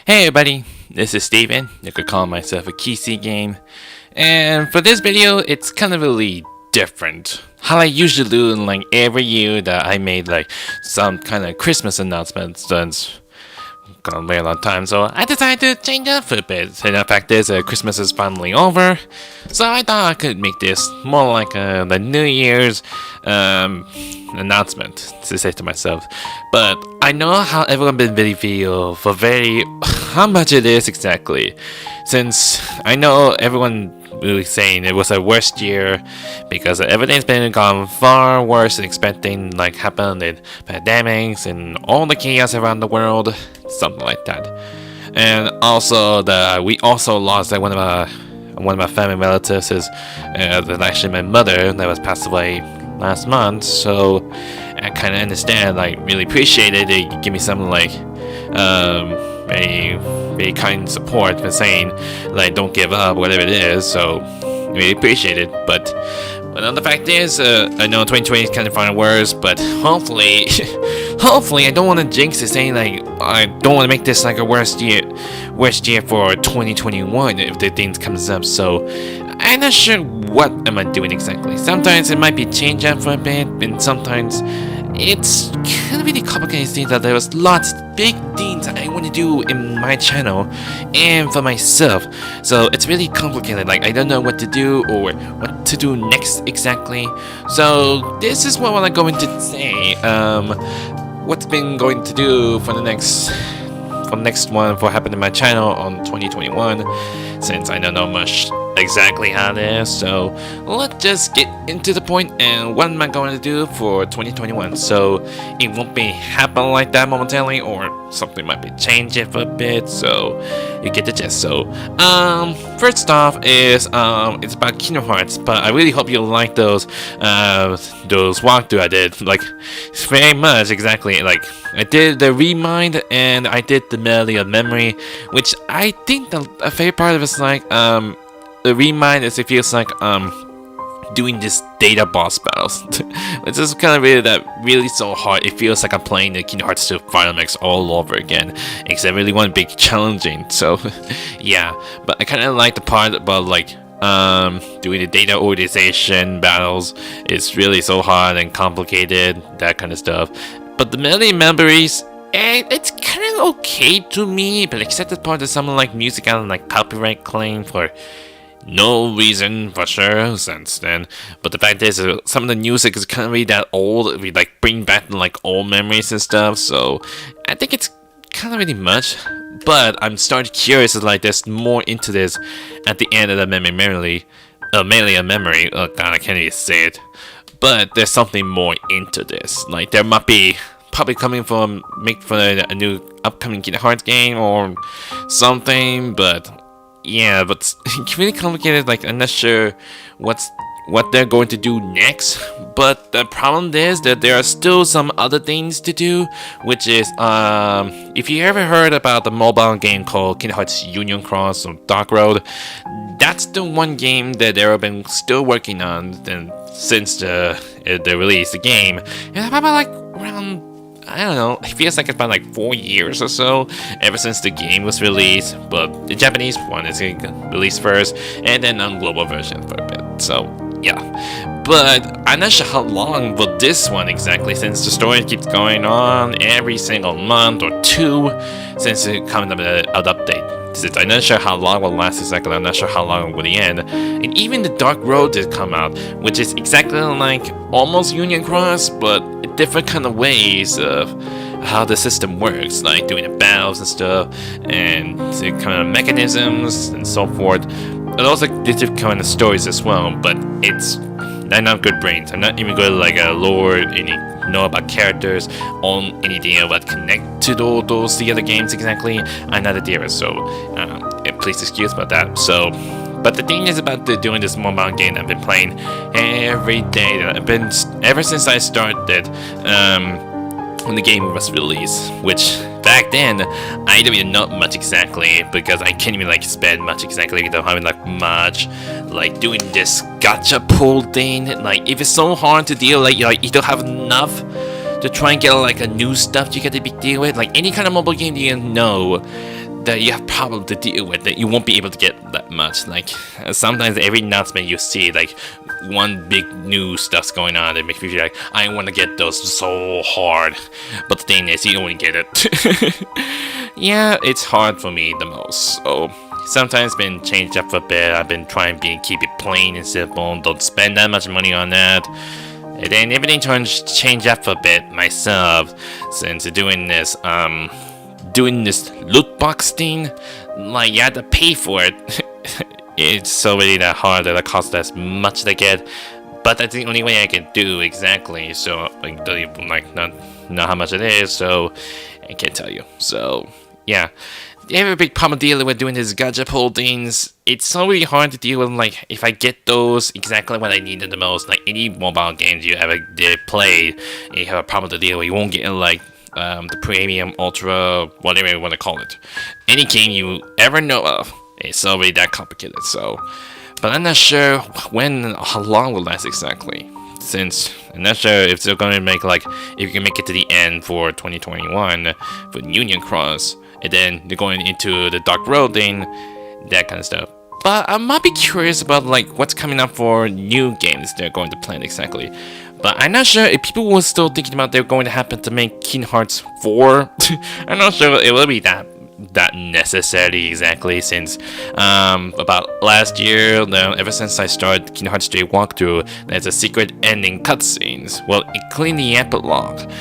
Hey everybody, this is Steven. You could call myself a KC game. And for this video, it's kind of really different. How I usually do in like every year that I made like some kind of Christmas announcement since gone a very long time, so I decided to change up for a bit. And the fact is, Christmas is finally over, so I thought I could make this more like the New Year's announcement to say to myself. But I know how everyone been really feel for how much it is exactly, since I know everyone really saying it was a worst year because everything's been gone far worse than expecting, like happened in pandemics and all the chaos around the world, something like that. And also we also lost one of my family relatives is actually my mother that was passed away last month. So I kind of understand, like really appreciate it. They give me some like very kind support for saying like don't give up, whatever it is. So really appreciate it. But the fact is, I know 2020 is kind of far worse, but hopefully I don't want to jinx it, saying like I don't want to make this like a worst year for 2021 if the things comes up. So I'm not sure what am I doing exactly. Sometimes it might be change up for a bit, and sometimes it's kind of really complicated things that there was lots of big things that I want to do in my channel and for myself. So it's really complicated, like I don't know what to do or what to do next exactly. So this is what I'm going to say. What's been going to do for the next one for happening in my channel on 2021, since I don't know much exactly how it is. So let's just get into the point and what am I going to do for 2021. So it won't be happen like that momentarily, or something might be changing for a bit, so you get the gist. So first off is it's about Kingdom Hearts, but I really hope you like those walkthrough I did, like very much exactly. Like I did the Remind and I did the Melody of Memory, which I think the favorite part of it is like the Remind is it feels like doing this data boss battles, which is kind of really so hard. It feels like I'm playing the Kingdom Hearts 2 Final Mix all over again, except really one big challenging. So yeah, but I kind of like the part about like doing the data organization battles. It's really so hard and complicated, that kind of stuff. But the Melody Memories, it's kind of okay to me, but except the part that someone like music out and like copyright claim for no reason for sure since then. But the fact is, some of the music is kind of really that old. We like bring back like old memories and stuff. So I think it's kind of really much. But I'm starting curious, like there's more into this at the end of the memory. Oh god, I can't even say it. But there's something more into this. Like there might be probably coming from a new upcoming Kingdom Hearts game or something, but yeah, but it's really complicated. Like I'm not sure what they're going to do next. But the problem is that there are still some other things to do, which is if you ever heard about the mobile game called Kingdom Hearts Union Cross or Dark Road, that's the one game that they've been still working on since they released the game. And about like around, I don't know, it feels like it's been like 4 years or so ever since the game was released, but the Japanese one is released first and then on global version for a bit. So yeah, but I'm not sure how long will this one exactly, since the story keeps going on every single month or two since it comes up with an update. Since I'm not sure how long will last exactly, I'm not sure how long will the end. And even the Dark Road did come out, which is exactly like almost Union Cross, but different kind of ways of how the system works, like doing the battles and stuff, and the kind of mechanisms and so forth. And also different kind of stories as well. But I'm not good brains. I'm not even good like lore, know about characters, on anything about connect to those the other games exactly. I'm not a dearest, so please excuse about that. So, but the thing is about doing this mobile game I've been playing every day. I've been ever since I started when the game was released, which back then I didn't even know much exactly because I can't even like spend much exactly without having like much like doing this gacha pull thing. Like if it's so hard to deal, like you don't have enough to try and get like a new stuff, you get a big deal with like any kind of mobile game you know. that you have problem to deal with that you won't be able to get that much. Like sometimes every announcement you see, like one big new stuff's going on that makes me feel like I want to get those so hard, but the thing is you only get it. Yeah, it's hard for me the most. So sometimes been changed up a bit. I've been trying to keep it plain and simple. Don't spend that much money on that. And then everything change up a bit myself since doing this loot box thing. Like you have to pay for it. It's already that hard that it costs as much to get, but that's the only way I can do exactly. So I don't even not know how much it is, so I can't tell you. So yeah. You have a big problem dealing with doing these gacha pull things. It's so really hard to deal with, like, if I get those exactly when I need it the most. Like, any mobile games you ever did play, you have a problem to deal with. You won't get, like, the premium, ultra, whatever you want to call it. Any game you ever know of, it's already that complicated, so. But I'm not sure how long will last exactly. Since I'm not sure if they're going to make, like, if you can make it to the end for 2021 for Union Cross. And then they're going into the Dark Road thing, that kind of stuff. But I might be curious about like what's coming up for new games they're going to plan exactly. But I'm not sure if people were still thinking about they're going to happen to make Kingdom Hearts 4. I'm not sure it will be that necessary exactly, since about last year, ever since I started Kingdom Hearts 3 walkthrough, there's a secret ending cutscenes. Well, including the epilogue.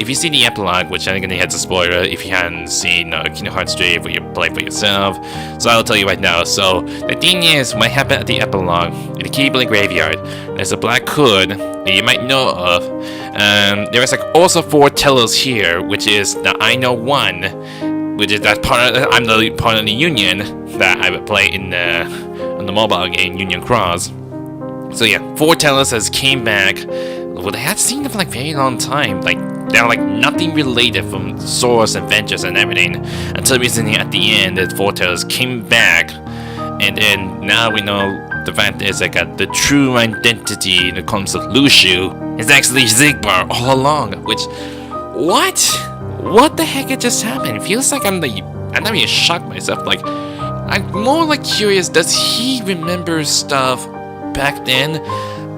If you see the epilogue, which I think it's a spoiler if you hadn't seen Kingdom Hearts 3 for you play for yourself, so I'll tell you right now. So the thing is, what happened at the epilogue in the Keyblade Graveyard, there's a black hood that you might know of. There is like also 4 tellers here, which is the I Know One, which is that I'm the part of the Union that I would play in the mobile game Union Cross. So yeah, 4 tellers has came back. Well, they had seen them for like a very long time. Like they're like nothing related from Sora's adventures and everything until recently at the end that 4 tellers came back, and then now we know the fact is like the true identity when it comes to Lucio is actually Xigbar all along. Which What the heck had just happened? It feels like I'm not even shocked myself. Like, I'm more like curious, does he remember stuff back then?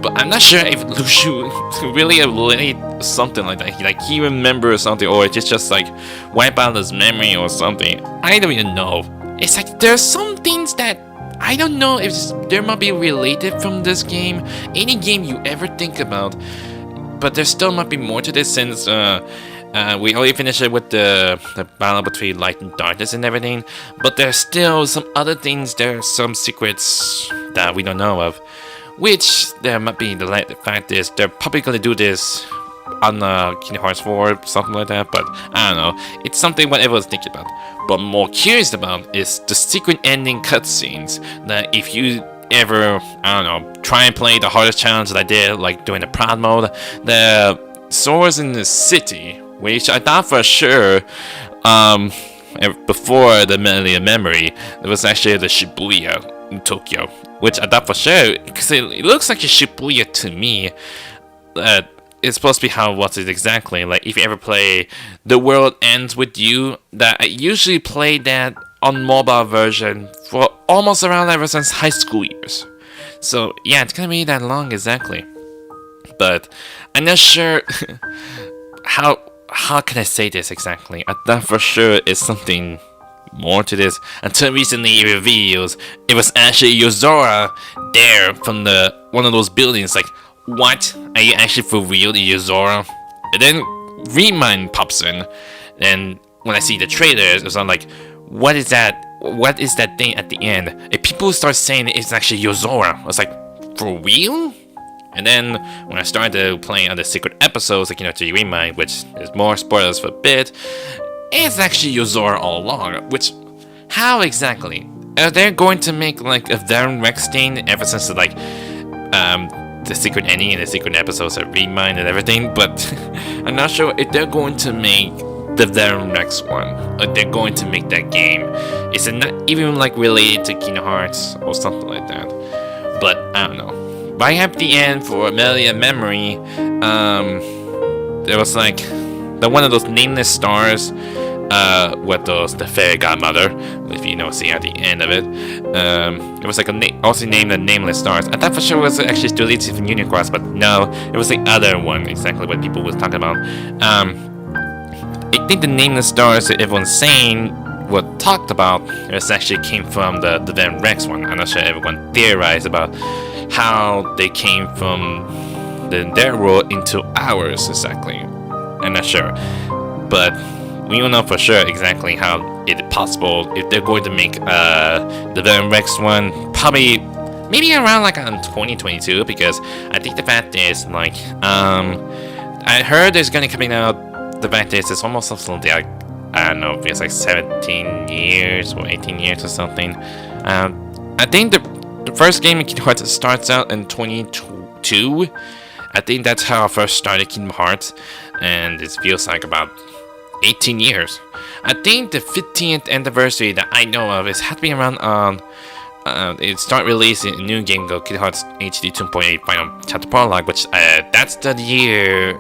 But I'm not sure if Lucio really related something like that. Like he remembers something, or it's just like wipe out his memory or something. I don't even know. It's like there's some things that I don't know if there might be related from this game. Any game you ever think about, but there still might be more to this since we already finished it with the battle between light and darkness and everything, but there's still some other things, there's some secrets that we don't know of, which there might be. The fact is, they're probably going to do this on Kingdom Hearts 4, something like that, but I don't know, it's something what everyone's thinking about. But more curious about is the secret ending cutscenes, that if you ever, I don't know, try and play the hardest challenge that I did, like doing the Proud mode, the Sora's in the city, which I thought for sure, before the Melody of Memory, there was actually the Shibuya in Tokyo, which I thought for sure, because it looks like a Shibuya to me. It's supposed to be how it was exactly. Like if you ever play The World Ends With You, that I usually play that on mobile version for almost around ever since high school years. So yeah, it's gonna be that long exactly. But I'm not sure how can I say this exactly? I thought for sure it's something more to this until recently it reveals it was actually Yozora there from one of those buildings. Like, what? Are you actually for real, Yozora? And then Remind pops in, and when I see the trailers, it's like, what is that? What is that thing at the end? And people start saying it's actually Yozora. I was like, for real? And then when I started playing other secret episodes, like, to Remind, which is more spoilers for a bit, it's actually Yozora all along. Which, how exactly? Are they going to make like a Darren Rex thing ever since the secret ending and the secret episodes of Remind and everything? But I'm not sure if they're going to make the Darren Rex one, or they're going to make that game. Is it not even like related to Kingdom Hearts or something like that? But I don't know. Right at the end for Melody of Memory, there was like one of those nameless stars what those the fairy godmother, if you know, see at the end of it. It was like also named the Nameless Stars. I thought for sure it was actually deleted from Union Cross, but no, it was the other one, exactly what people was talking about. I think the Nameless Stars that everyone's saying what talked about it actually came from the Van Rex one. I'm not sure everyone theorized about how they came from their world into ours exactly. I'm not sure, but we don't know for sure exactly how it's possible if they're going to make the Van Rex one probably maybe around like on 2022, because I think the fact is like I heard there's gonna coming out. The fact is, it's almost something like, I don't know if it's like 17 years or 18 years or something. I think the first game in Kingdom Hearts starts out in 2022. I think that's how I first started Kingdom Hearts, and it feels like about 18 years. I think the 15th anniversary that I know of is had to be around it start releasing a new game called Kingdom Hearts HD 2.8 Final Chapter Prologue, which that's the year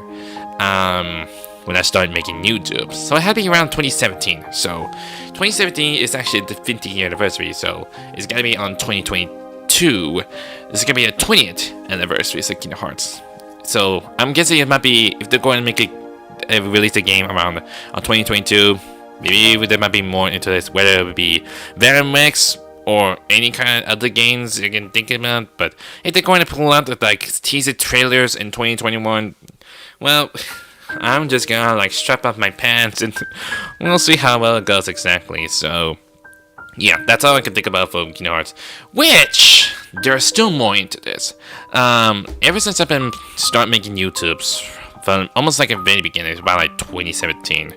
when I started making YouTube. So it had to be around 2017. So 2017 is actually the 50th anniversary, so it's gonna be on 2022. This is gonna be a 20th anniversary of Kingdom Hearts. So I'm guessing it might be, if they're going to make it release a game around on 2022, maybe there might be more into this, whether it would be Venom Rex or any kind of other games you can think about. But if they're going to pull out the like teaser trailers in 2021, well, I'm just gonna like strap up my pants and we'll see how well it goes exactly. So yeah, that's all I can think about for Kingdom Hearts. Which there's still more into this. Ever since I've been start making YouTubes from almost like at the very beginning, it's about like 2017.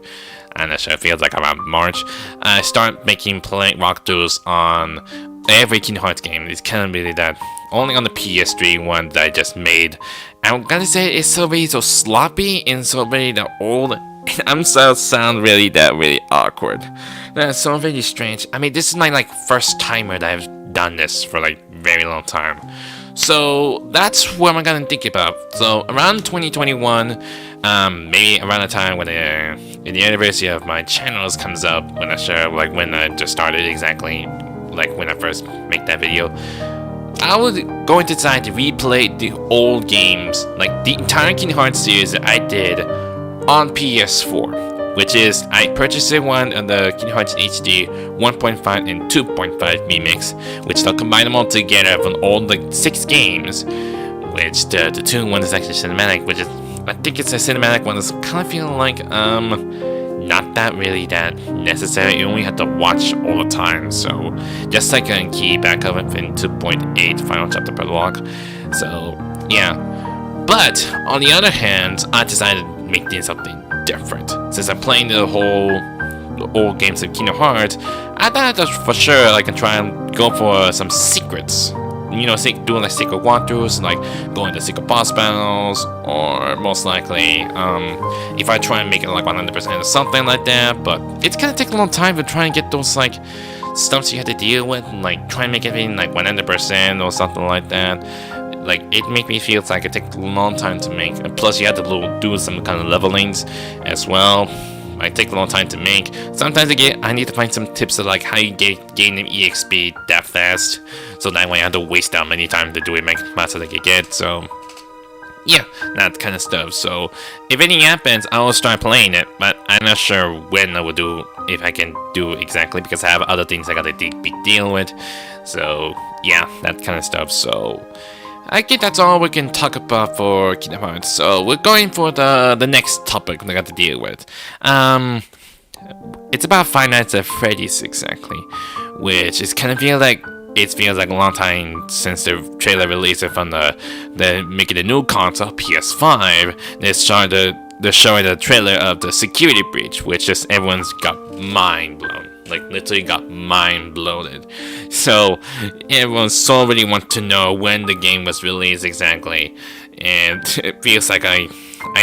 I'm not sure, it feels like around March. I start making walkthroughs on every Kingdom Hearts game. It's kind of really that. Only on the PS3 one that I just made. I'm gonna say it's so sloppy and so very that old. And I'm so sound really awkward. That's so very strange. I mean, this is my like first timer that I've done this for like very long time. So that's what I'm gonna think about. So around 2021, maybe around the time when the anniversary of my channels comes up, when I share like when I just started exactly, like when I first make that video, I was going to decide to replay the old games, like the entire Kingdom Hearts series that I did on PS4, which is I purchased one of the Kingdom Hearts HD 1.5 and 2.5 remix, which they'll combine them all together from all the 6 games. Which the 2 one is actually cinematic, which is I think it's a cinematic one that's kind of feeling like not that really that necessary. You only have to watch all the time, so just like a key backup in 2.8 Final Chapter Prologue. So yeah, but on the other hand, I decided to make things something different. Since I'm playing the old games of Kingdom Hearts, I thought that for sure I can try and go for some secrets. You know, doing like secret walkthroughs, like going to secret boss battles, or most likely, if I try and make it like 100% or something like that. But it's gonna take a long time to try and get those like stumps you have to deal with, and like try and make everything like 100% or something like that. Like it makes me feel like it takes a long time to make, and plus you have to do some kind of levelings as well. Might take a long time to make. Sometimes I need to find some tips of like how you gain an EXP that fast, so that way I have to waste that many time to do it as fast as I can get. So yeah, that kind of stuff. So if anything happens, I will start playing it, but I'm not sure when I will do, if I can do exactly, because I have other things I gotta be dealing with. So yeah, that kind of stuff. So I think that's all we can talk about for Kingdom Hearts. So we're going for the next topic we got to deal with. It's about Five Nights at Freddy's exactly, which is kind of feels like a long time since the trailer released it from the making a new console PS5. They're showing the trailer of the security breach, which just everyone's got mind blown. Like literally got mind bloated. So everyone so really wants to know when the game was released exactly, and it feels like I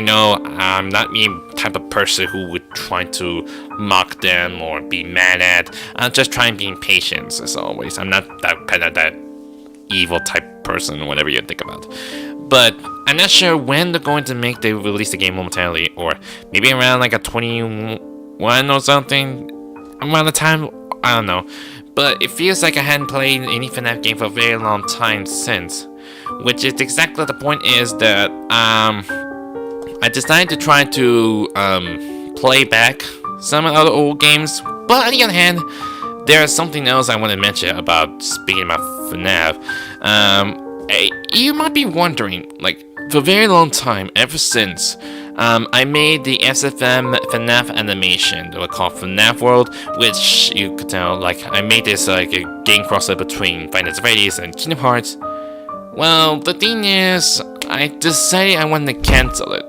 know I'm not the type of person who would try to mock them or be mad at. I'm just trying being patient as always. I'm not that evil type person or whatever you think about. But I'm not sure when they're going to release the game momentarily, or maybe around like a 1 or something around the time. I don't know, but it feels like I hadn't played any FNAF game for a very long time since. Which is exactly the point is that I decided to try to play back some other old games, but on the other hand, there's something else I want to mention about speaking about FNAF. You might be wondering, like, for a very long time, ever since I made the SFM FNAF animation that we call FNAF World, which you could tell, like, I made this like a game crossover between Freddys and Kingdom Hearts. Well, the thing is, I decided I wanted to cancel it.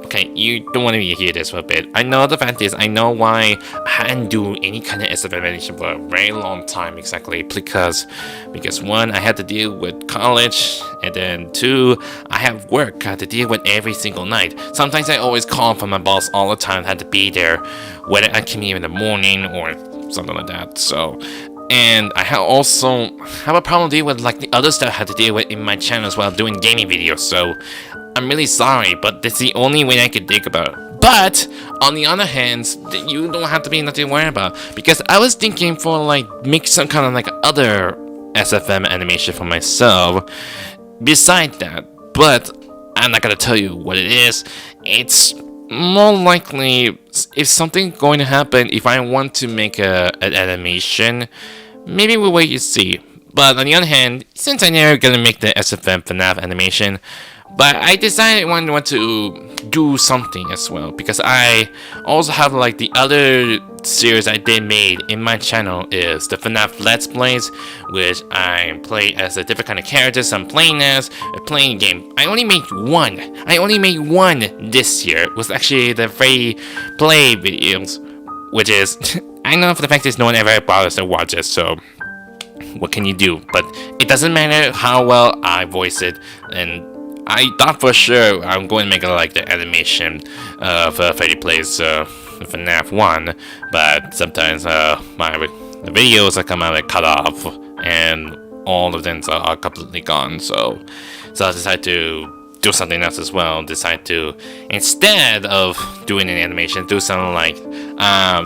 Okay, you don't want to hear this for a bit. I know the fact is, I know why I hadn't do any kind of SF animation for a very long time exactly, because 1, I had to deal with college, and then 2, I have work I had to deal with every single night. Sometimes I always call from my boss all the time, had to be there, whether I came here in the morning or something like that, so... And I also have a problem dealing with like the other stuff I had to deal with in my channel as well, doing gaming videos, so I'm really sorry, but that's the only way I could think about it. But, on the other hand, you don't have to be nothing to worry about, because I was thinking for like, make some kind of like other SFM animation for myself, beside that, but I'm not gonna tell you what it is. It's more likely, if something's going to happen, if I want to make an animation, maybe we'll wait and see. But on the other hand, since I never gonna make the SFM FNAF animation, but I decided I want to do something as well, because I also have like the other series I did made in my channel is the FNAF Let's Plays, which I play as a different kind of characters I'm playing as, playing a game. I only made one this year. It was actually the free play videos, which is, I know for the fact is no one ever bothers to watch it, so what can you do? But it doesn't matter how well I voice it, and I thought for sure I'm going to make it like the animation for Freddy Plays FNAF 1, but sometimes the videos that come out are cut off, and all of them are completely gone, so I decided to do something else as well. Decide to, instead of doing an animation, do something like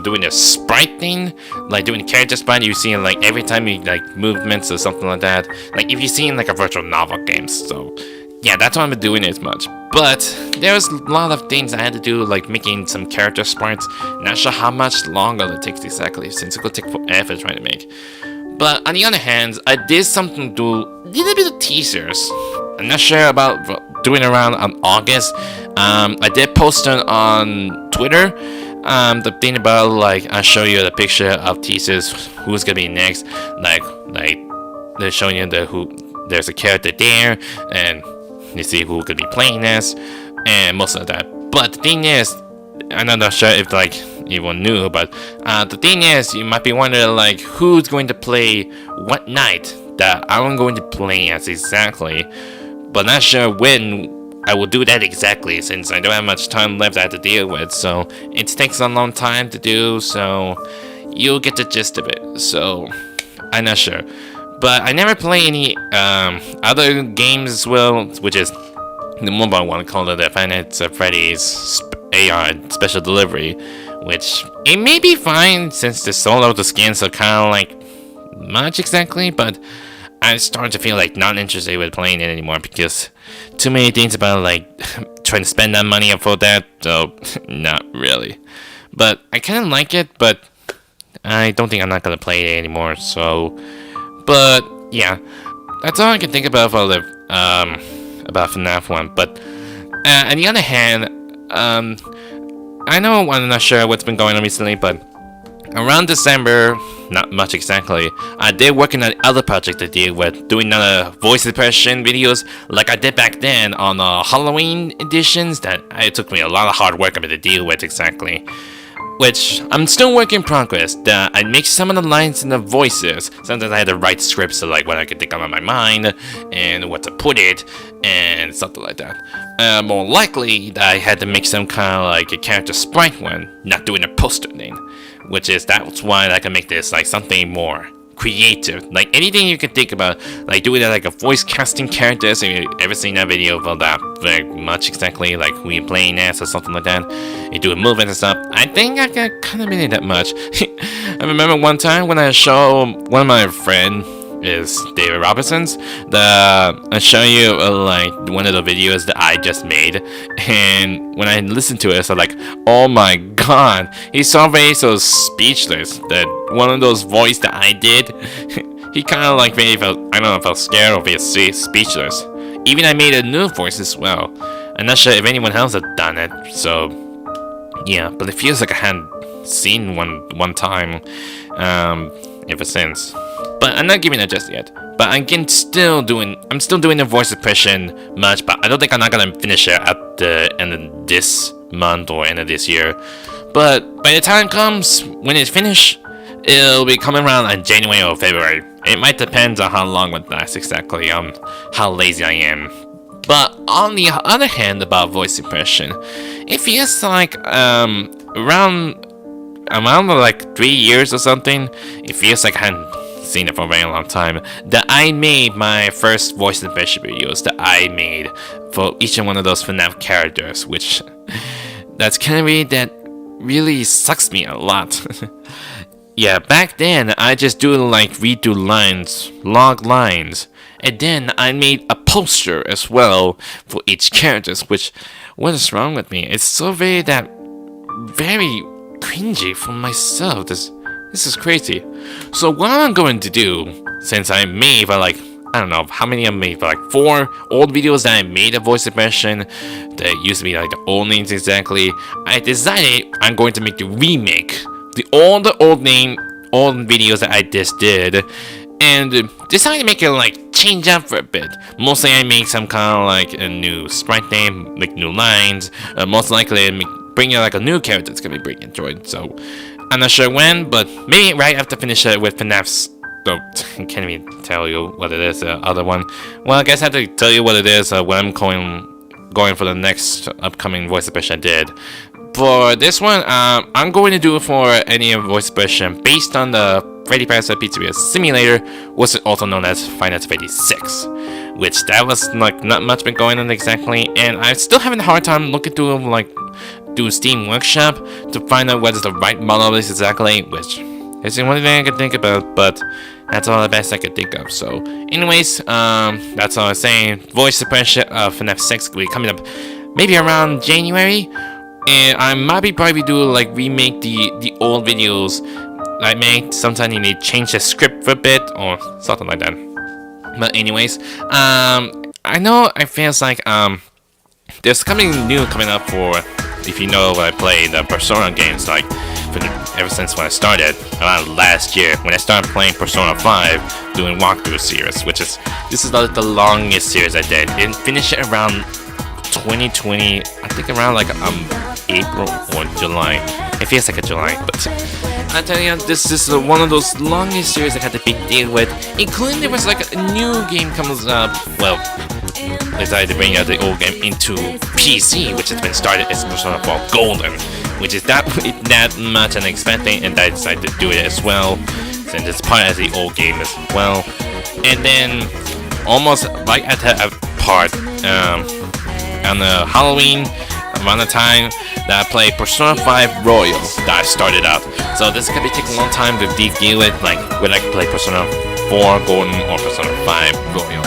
doing a sprite thing, like doing a character sprite. You see like every time you like movements or something like that, like if you see in like a virtual novel game. So yeah, that's why I'm doing it as much. But there's a lot of things I had to do, like making some character sprites. Not sure how much longer it takes exactly, since it could take forever trying to make. But on the other hand, I did something to do a little bit of teasers. I'm not sure about doing around on August. I did post it on Twitter. The thing about like I'll show you the picture of teasers, who's gonna be next. Like they're showing you there's a character there, and you see who could be playing as, and most of that. But the thing is, I'm not sure if like everyone knew, but the thing is, you might be wondering like who's going to play what night that I'm going to play as exactly, but not sure when I will do that exactly, since I don't have much time left I have to deal with. So it takes a long time to do, so you'll get the gist of it. So I'm not sure. But I never play any other games as well, which is the mobile one called the Freddys AR Special Delivery, which it may be fine since the solo the skins are kind of like much exactly, but I'm starting to feel like not interested with playing it anymore because too many things about like trying to spend that money up for that, so not really. But I kind of like it, but I don't think I'm not gonna play it anymore. So. But yeah, that's all I can think about for the about FNAF 1. But on the other hand, I know I'm not sure what's been going on recently, but around December, not much exactly, I did work on another project I did with doing another voice impression videos like I did back then on Halloween editions. That it took me a lot of hard work to deal with exactly. Which I'm still work in progress. That I make some of the lines in the voices. Sometimes I had to write scripts to like what I could think on my mind and what to put it and something like that. More likely that I had to make some kind of like a character sprite one, not doing a poster name. That's why I can make this like something more creative. Like anything you can think about, like doing that, like a voice casting characters. Have you ever seen that video about that very much exactly? Like who you're playing as or something like that. You do a movement and stuff. I think I got kind of made that much. I remember one time when I show one of my friends is David Robinson's. I show you like one of the videos that I just made, and when I listened to it, it's like, oh my god, he's so speechless. That one of those voice that I did, he kind of like maybe felt, I don't know, felt scared or felt speechless. Even I made a new voice as well. I'm not sure if anyone else has done it, so yeah, but it feels like I hadn't seen one time ever since. But I'm not giving it just yet. But I'm still doing the voice impression much, but I don't think I'm not gonna finish it at the end of this month or end of this year. But by the time comes when it's finished, it'll be coming around in January or February. It might depend on how long it lasts exactly, on how lazy I am. But on the other hand, about voice impression, it feels like around like 3 years or something. It feels like I hadn't seen it for a very long time, that I made my first voice impression videos that I made for each and one of those FNAF characters, which that's kind of really that really sucks me a lot. Yeah, back then I just do like redo lines, log lines, and then I made a poster as well for each characters, which, what is wrong with me? It's so very cringy for myself. This is crazy. So what I'm going to do, since I made for like, I don't know how many I made, for like 4 old videos that I made a voice impression that used to be like the old names exactly, I decided I'm going to make the remake, all the old videos that I just did, and decided to make it like change up for a bit. Mostly I made some kind of like a new sprite name, like new lines. Most likely I bring in like a new character that's gonna be pretty enjoyed. So I'm not sure when, but maybe right after finish it with FNAF's. Oh, I can't even tell you what it is. The other one. Well, I guess I have to tell you what it is when I'm going for the next upcoming voice impression I did. For this one, I'm going to do it for any voice impression based on the Freddy Parasite Pizzeria Simulator, was also known as Five Nights at Freddy's 6, which that was like not much been going on exactly, and I'm still having a hard time looking through like do Steam Workshop to find out what's the right model of this exactly, which isn't one thing I can think about, but that's all the best I could think of. So anyways, that's all I was saying. Voice impression of FNAF 6 will be coming up maybe around January, and I might probably do like remake the old videos I made. Sometimes you need to change the script for a bit or something like that. But anyways, I know it feels like there's something new coming up for, if you know what I play, the Persona games, like ever since when I started around last year when I started playing Persona 5, doing walkthrough series, this is like the longest series I did, and finished it around 2020, I think around like April or July. It feels like a July, but I tell you, this is one of those longest series I had to big deal with, including there was like a new game comes up. Well, decided to bring out the old game into PC, which has been started as Persona 4 Golden, which is that much unexpected, and I decided to do it as well, since it's part of the old game as well. And then almost right at that part, on the Halloween, around the time that I played Persona 5 Royal that I started out. So this is gonna be taking a long time to deal with, like when I play Persona 4 Golden or Persona 5 Royal.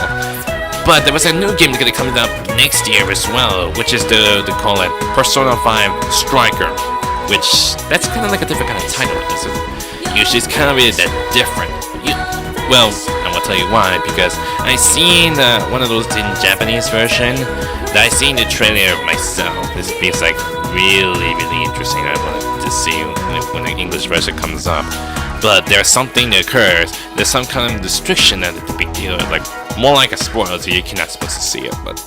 But there was a new game that's gonna come up next year as well, which is they call it Persona 5 Striker, which that's kind of like a different kind of title. Usually it's kind of really that different. Well, I'm gonna tell you why, because I seen one of those in Japanese version that I seen the trailer myself. This feels like really interesting. I wanted to see when the English version comes up. But there's something that occurs. There's some kind of restriction that it's a big deal. Like more like a spoiler, so you're not supposed to see it. But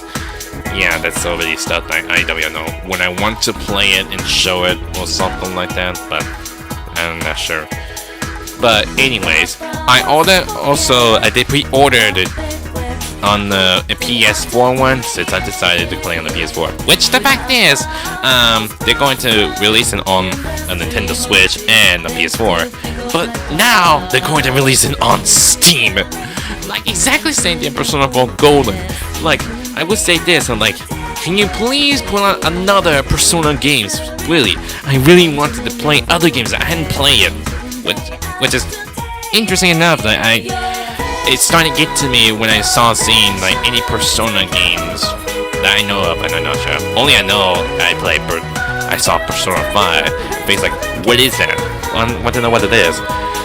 yeah, that's already stuff I don't know when I want to play it and show it or something like that. But I'm not sure. But anyways, I did pre-order it on the PS4 one, since I decided to play on the PS4. Which the fact is, they're going to release it on a Nintendo Switch and the PS4. but now they're going to release it on Steam. Like exactly same thing Persona 4 Golden. Like I would say this, I'm like, can you please put out another Persona games? Really, I really wanted to play other games that I hadn't played yet, which is interesting enough that it started to get to me when I saw seeing like any Persona games that I know of, and I'm not sure. Only I know I saw Persona 5. It's like, what is that? I want to know what it is,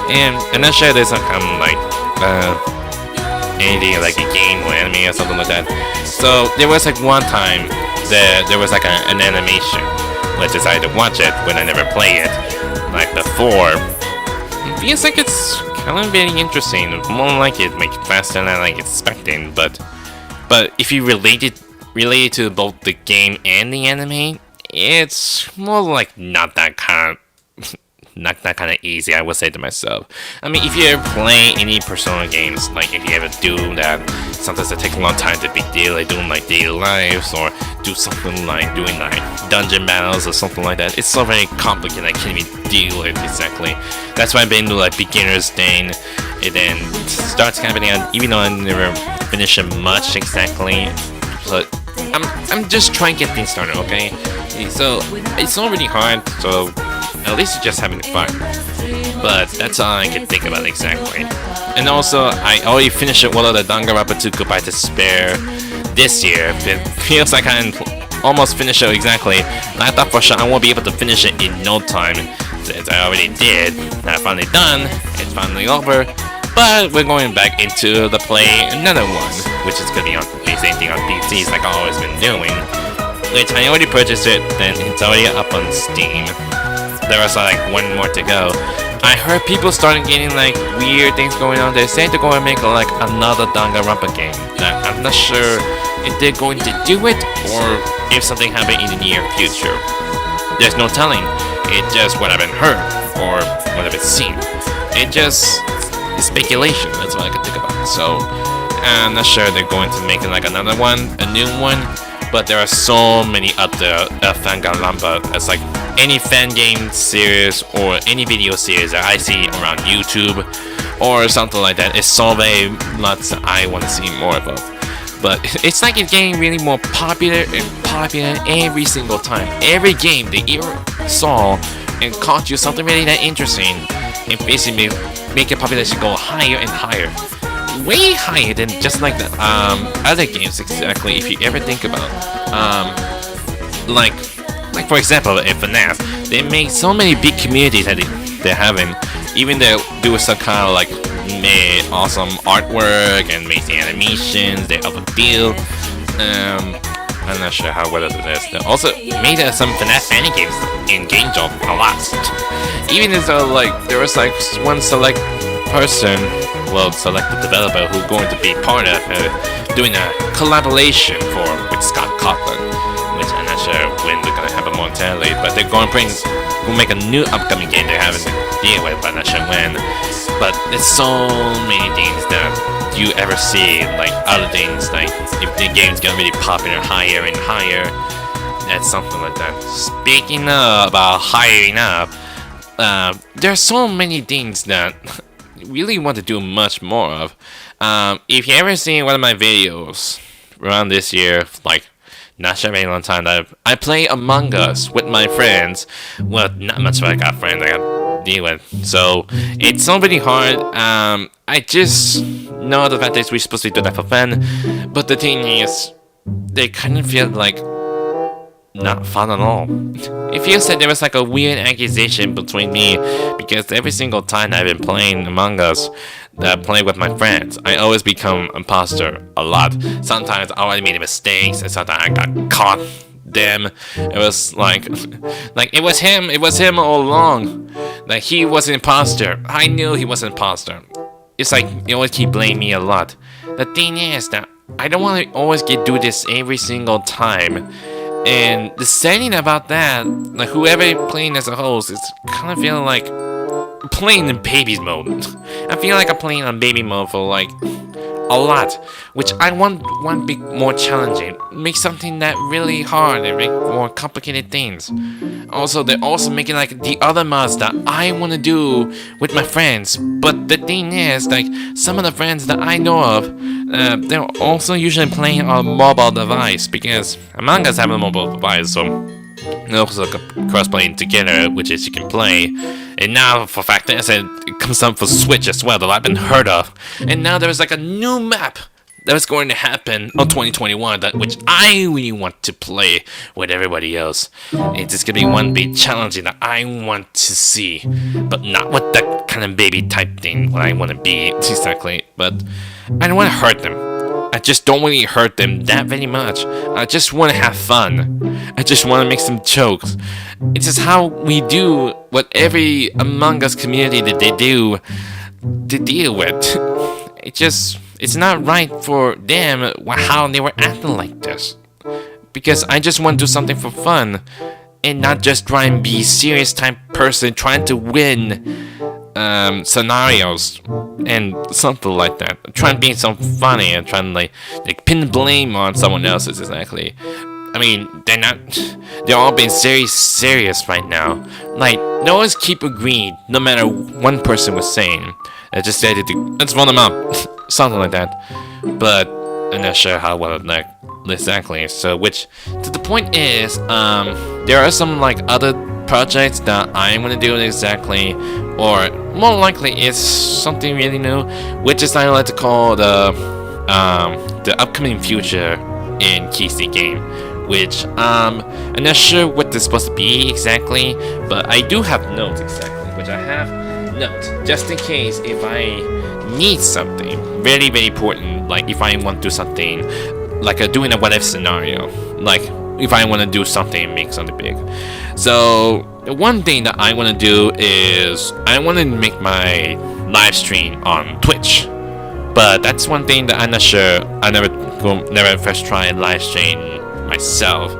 and I'm not sure there's some kind of like anything like a game or anime or something like that. So there was like one time that there was like an animation, which I decided to watch it when I never play it, like before. It feels like it's kind of very interesting. More like it, like faster than I like expecting. But if you relate it to both the game and the anime, it's more like not that kind of easy, I would say to myself. I mean, if you ever play any Persona games, like if you ever do that, sometimes it takes a long time to big deal, like doing like daily lives, or do something like doing like dungeon battles or something like that. It's so very complicated, I can't even deal with it exactly. That's why I've been doing like beginner's thing. It then starts happening, even though I never finish it much exactly. But I'm just trying to get things started, okay? So it's not really hard, so at least you're just having fun. But that's all I can think about exactly. And also, I already finished one of the Danganronpa 2 Goodbye Despair this year. It feels like I almost finished it exactly. And I thought for sure I won't be able to finish it in no time, since I already did. Now I'm finally done, it's finally over. But we're going back into the play another one, which is going to be on the same thing on PCs like I've always been doing. Which I already purchased it, then it's already up on Steam. There was like one more to go. I heard people starting getting like weird things going on. They're saying they're going to make like another Danganronpa game. Now, I'm not sure if they're going to do it or if something happened in the near future. There's no telling. It's just what I've been heard or what I've been seen. It just is speculation. That's what I can think about. So I'm not sure they're going to make like another one, a new one. But there are so many other Danganronpa. It's like any fan game series or any video series that I see around YouTube or something like that. It's so very much that I want to see more of. But it's like it's getting really more popular and popular every single time. Every game that you saw and caught you something really that interesting, and basically make your population go higher and higher. Way higher than just like the other games exactly. If you ever think about like for example in FNAF, they make so many big communities that they're having. Even they do some kind of like made awesome artwork and amazing animations. They have a deal. I'm not sure how well it is. They also made some FNAF fan games in Game Job a lot. Even as though like there was like one select person, well, select the developer who's going to be part of doing a collaboration with Scott Cawthon, which I'm not sure when they're gonna happen momentarily, but they're going to make a new upcoming game they're having to deal with, but I'm not sure when. But there's so many things that you ever see, like other things, like if the game's gonna be popular higher and higher, that's something like that. Speaking about hiring up, there are so many things that really want to do much more of. If you ever seen one of my videos around this year, like not sure very long time, that I play Among Us with my friends. Well, not much, but I got friends I got to deal with, so it's so really hard. I just know the fact that we're supposed to do that for fun, but the thing is, they kind of feel like not fun at all. It feels like there was like a weird accusation between me, because every single time I've been playing Among Us, that I play with my friends, I always become imposter a lot. Sometimes I already made mistakes, and sometimes I got caught them. It was like it was him all along. Like he was an imposter. I knew he was an imposter. It's like they always keep blaming me a lot. The thing is that I don't want to always do this every single time. And the setting about that, like whoever playing as a host, is kind of feeling like playing in baby mode. I feel like I'm playing on baby mode for like a lot, which I want one big more challenging. Make something that really hard and make more complicated things. Also, they're also making like the other mods that I want to do with my friends. But the thing is, like some of the friends that I know of, they're also usually playing on a mobile device because Among Us have a mobile device, so also cross-playing together, which is you can play. And now, for fact that I said it comes out for Switch as well, that I've been heard of. And now there's like a new map that is going to happen on 2021, which I really want to play with everybody else. It's just gonna be one big challenge that I want to see, but not with that kind of baby type thing. What I want to be exactly, but I don't want to hurt them. I just don't really hurt them that very much. I just want to have fun. I just want to make some jokes. It's just how we do what every Among Us community that they do to deal with. It's not right for them how they were acting like this. Because I just want to do something for fun and not just try and be serious type person trying to win scenarios and something like that. I'm trying to be so funny and trying to like pin blame on someone else's exactly. I mean, they're all being very serious right now. Like, no one's keep agreeing, no matter one person was saying. I just said let's vote them up, something like that. But I'm not sure how well like exactly. So, which to the point is, there are some like other projects that I'm gonna do exactly, or more likely it's something really new, which is I like to call the upcoming future in KC game, which I'm not sure what this is supposed to be exactly, but I do have notes exactly, which I have notes just in case if I need something very very important, like if I want to do something like doing a what if scenario, like if I want to do something and make something big. So one thing that I want to do is I want to make my live stream on Twitch, but that's one thing that I'm not sure. I never first tried live stream myself,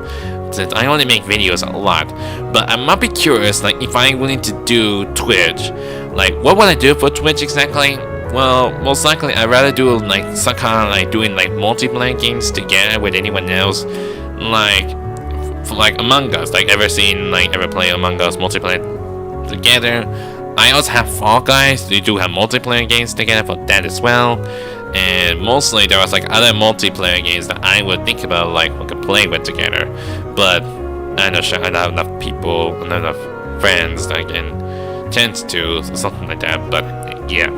since I only make videos a lot. But I might be curious, like if I'm willing to do Twitch, like what would I do for Twitch exactly? Well, most likely I'd rather do like some kind of like doing like multiplayer games together with anyone else, like Among Us. Like ever play Among Us multiplayer together? I also have Fall Guys. They do have multiplayer games together for that as well. And mostly there was like other multiplayer games that I would think about like we could play with together. But I'm not sure I don't have enough people, not enough friends that I can chance to something like that. But yeah.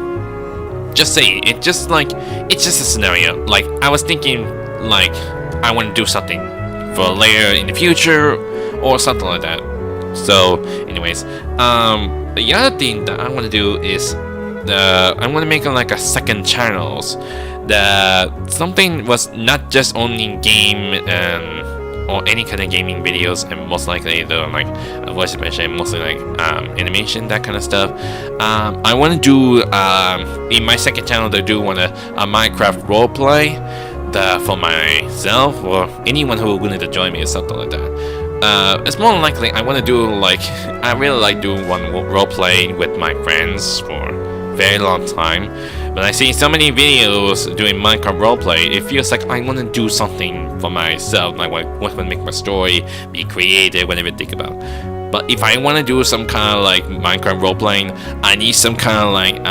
Just say it's just a scenario. Like I was thinking like I want to do something for later in the future or something like that. So anyways, the other thing that I want to do is I'm going to make like a second channels that something was not just only game or any kind of gaming videos, and most likely though like voice animation, mostly like animation, that kind of stuff. I want to do in my second channel I do want a Minecraft roleplay for myself or anyone who wanted to join me or something like that. It's more likely I want to do like I really like doing one roleplay with my friends for a very long time. But I see so many videos doing Minecraft roleplay, it feels like I want to do something for myself. I want to make my story, be creative, whatever I think about. But if I want to do some kind of like Minecraft roleplaying, I need some kind of like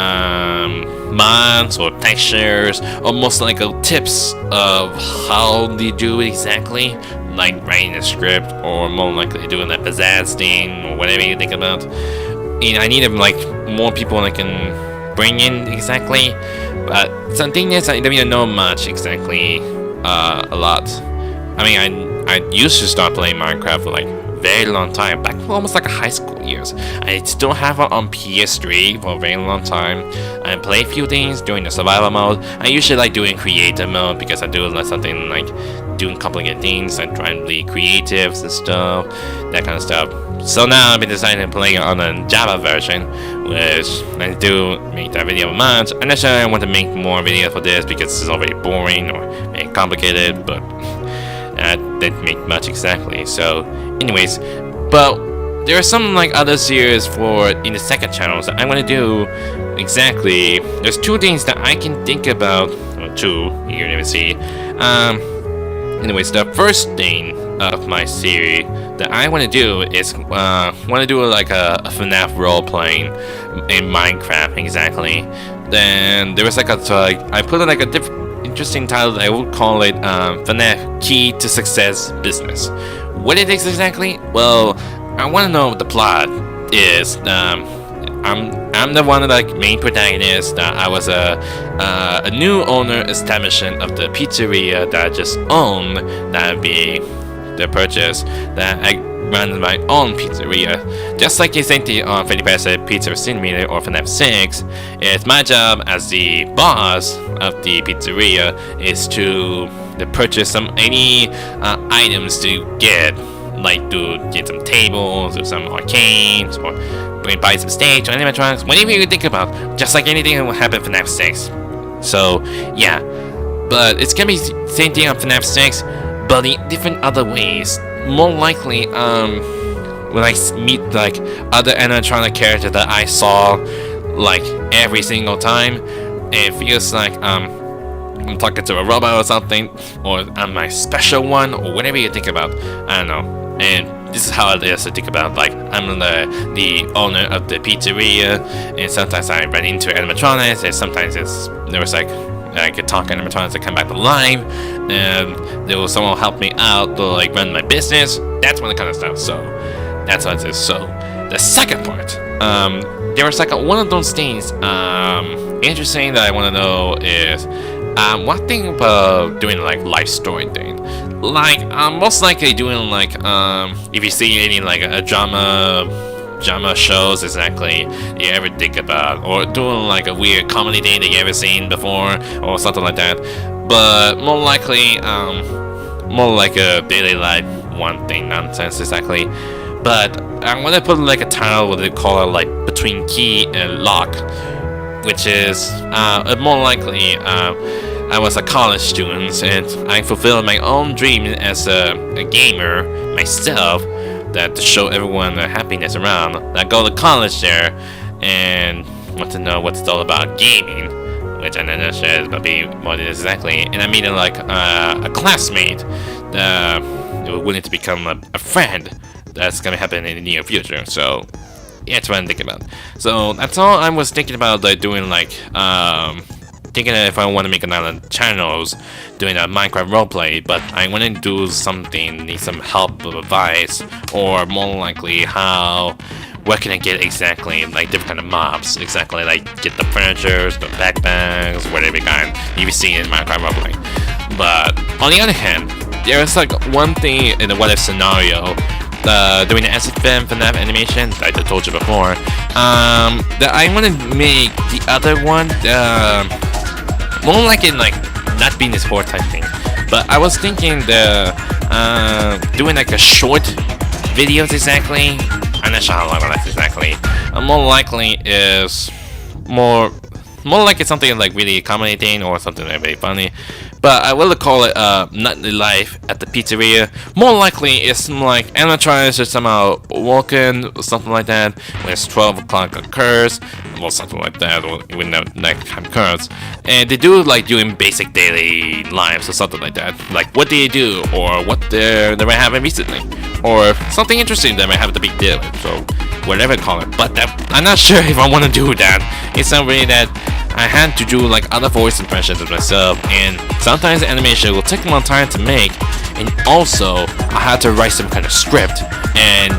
mods or textures, almost like tips of how they do it exactly, like writing a script or more likely doing that pizzazz thing or whatever you think about. And I need like more people that can bring in exactly. But something is I don't even know much exactly a lot. I mean I used to start playing Minecraft for like very long time, back almost like high school years. I still have it on PS3 for a very long time. I play a few things during the survival mode. I usually like doing creative mode because I do like something like doing complicated things and trying to be creative and stuff, that kind of stuff. So now I've been deciding to play on a Java version, which I do make that video much. I'm not sure I want to make more videos for this because it's already boring or very complicated, but didn't make much exactly. So anyways, but there are some like other series for in the second channel that I want to do exactly. There's two things that I can think about, or 2. You can even see. Anyways, the first thing of my series that I want to do is want to do like a FNAF role playing in Minecraft exactly. Then there was like I put like a different interesting title. I would call it FNAF Key to Success Business. What it is exactly? Well, I want to know what the plot is. I'm the one like main protagonist. I was a new owner establishment of the pizzeria that I just owned. That would be the purchase that I run my own pizzeria. Just like you think the Freddys Pizza Simulator or FNAF 6, it's my job as the boss of the pizzeria is to purchase any items to get. Like to get some tables or some arcades or buy some stage or animatronics, whatever you think about, just like anything that will happen for FNAF 6. So yeah, but it's gonna be same thing on FNAF 6, but in different other ways. More likely, when I meet like other animatronic characters that I saw like every single time, it feels like I'm talking to a robot or something, or I'm my special one, or whatever you think about. I don't know. And this is how it is to think about. Like I'm the owner of the pizzeria, and sometimes I run into animatronics, and sometimes there was like I could talk animatronics that come back to life, and there was someone help me out to like run my business. That's one kind of stuff. So that's what it is. So the second part, there was like one of those things interesting that I want to know is one thing about doing like life story thing. Like most likely doing like if you see any like a drama shows exactly you ever think about, or doing like a weird comedy thing that you ever seen before or something like that, but more likely more like a daily life one thing nonsense exactly. But I'm gonna put like a title what they call it like between key and lock, which is more likely I was a college student and I fulfilled my own dream as a gamer myself, that to show everyone the happiness around. I go to college there and want to know what it's all about gaming, which I don't know but be what it is exactly. And I meet like a classmate that willing to become a friend. That's gonna happen in the near future. So yeah, that's what I'm thinking about. So that's all I was thinking about, like doing like thinking that if I want to make another channels doing a Minecraft roleplay, but I want to do something, need some help or advice, or more likely what can I get exactly, like different kind of mobs, exactly, like get the furniture, the backpacks, whatever kind you see in Minecraft roleplay. But on the other hand, there is like one thing in the what if scenario, doing the SFM FNAF animation, like I told you before, that I want to make the other one, more like in like not being this horror type thing, but I was thinking doing like a short videos exactly. I'm not sure how long that's exactly. More likely is more like it's something like really comedy thing or something like very funny. But I will call it Nightly Life at the Pizzeria. More likely it's like animatronics or somehow walking or something like that when it's 12 o'clock occurs, or something like that, or when that time occurs. And they do like doing basic daily lives or something like that. Like what they do, or what they might have recently, or something interesting that might have the big deal. So whatever you call it. But I'm not sure if I want to do that. It's not really that I had to do like other voice impressions of myself, and sometimes the animation will take a long time to make, and also I had to write some kind of script and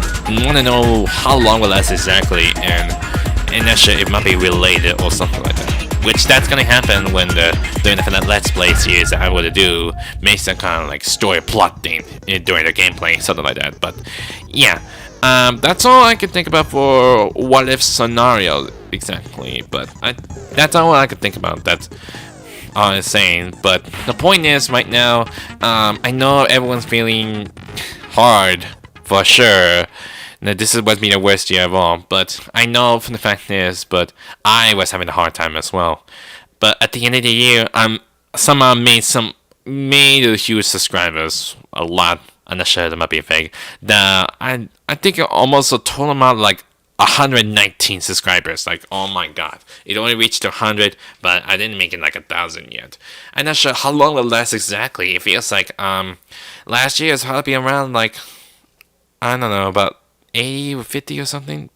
want to know how long will last exactly, and that shit it might be related or something like that. Which that's gonna happen when during the FNAF Let's Play series that I would do, make some kind of like story plot thing during the gameplay, something like that. But yeah. That's all I can think about for what if scenario exactly, but that's all I could think about. That's all I'm saying. But the point is, right now, I know everyone's feeling hard for sure. Now, this is what's been the worst year of all, but I know from the fact is, but I was having a hard time as well. But at the end of the year, I'm somehow made a huge subscribers, a lot. I'm not sure that might be fake. I think almost a total amount like 119 subscribers. Like, oh my god. It only reached 100, but I didn't make it like 1,000 yet. I'm not sure how long it lasts exactly. It feels like, last year it's probably around, like, I don't know, about 80 or 50 or something.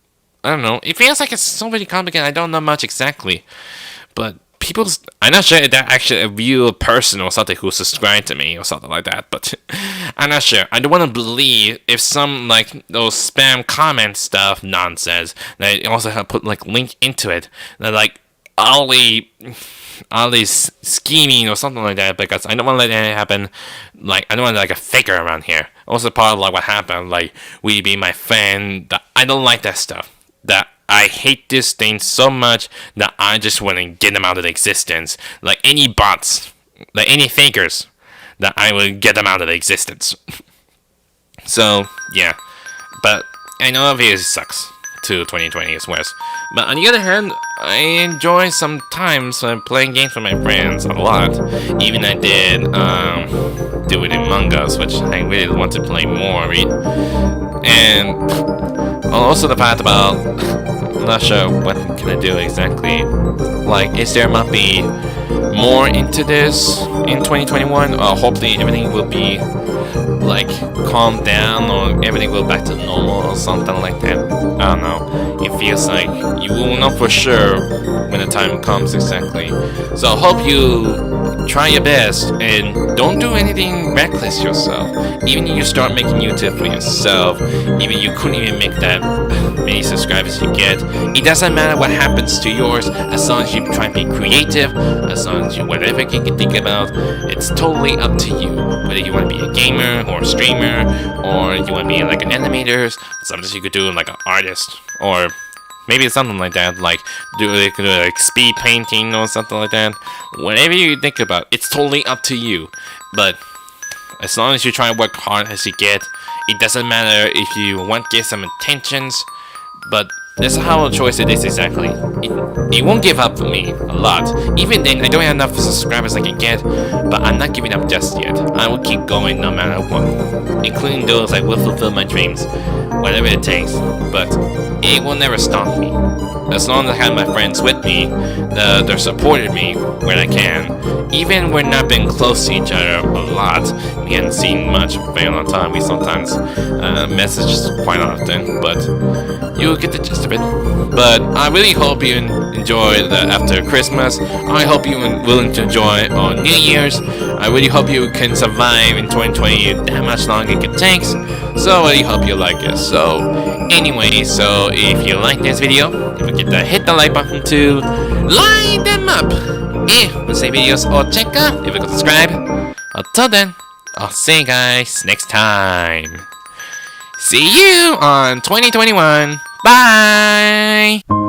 I don't know. It feels like it's so very complicated. I don't know much exactly. But I'm not sure if that actually a real person or something who subscribed to me or something like that, but I'm not sure. I don't want to believe if some like those spam comment stuff nonsense that also have put like link into it that like all these scheming or something like that, because I don't want to let anything happen. Like I don't want like a faker around here. Also part of like what happened, like we be my friend. I don't like that stuff. That I hate this thing so much that I just want to get them out of existence. Like any bots, like any fakers, that I will get them out of existence. So yeah, but I know obviously it sucks to 2020 is worse. But on the other hand, I enjoy sometimes playing games with my friends a lot. Even I did do it in mangas, which I really want to play more. And also the fact about, I'm not sure what can I do exactly. Like, is there might be more into this in 2021? Hopefully everything will be like calmed down or everything will back to normal or something like that. I don't know. It feels like you will know for sure when the time comes exactly. So I hope you try your best and don't do anything reckless yourself. Even if you start making YouTube for yourself, even you couldn't even make that many subscribers you get, it doesn't matter what happens to yours as long as you try and be creative, as long as you whatever you can think about, it's totally up to you. Whether you want to be a gamer or a streamer or you want to be like an animator, sometimes you could do like an artist or maybe something like that, like do like speed painting or something like that. Whatever you think about, it's totally up to you. But as long as you try and work hard as you get, it doesn't matter if you want to get some attentions. But that's how a choice it is exactly. It won't give up for me a lot. Even then, I don't have enough subscribers I can get, but I'm not giving up just yet. I will keep going no matter what, including those I will fulfill my dreams, whatever it takes. But it will never stop me. As long as I have my friends with me, they're supporting me when I can. Even when not being close to each other a lot, we haven't seen much for a very long time. We sometimes message quite often, but you'll get the gist of it. But I really hope you enjoy the after Christmas. I hope you are willing to enjoy on New Year's. I really hope you can survive in 2020 that much longer it takes. So I really hope you like it. So anyway, so if you like this video, don't forget to hit the like button to line them up. Want say videos or check out if you can subscribe. Until then, I'll see you guys next time. See you on 2021. Bye!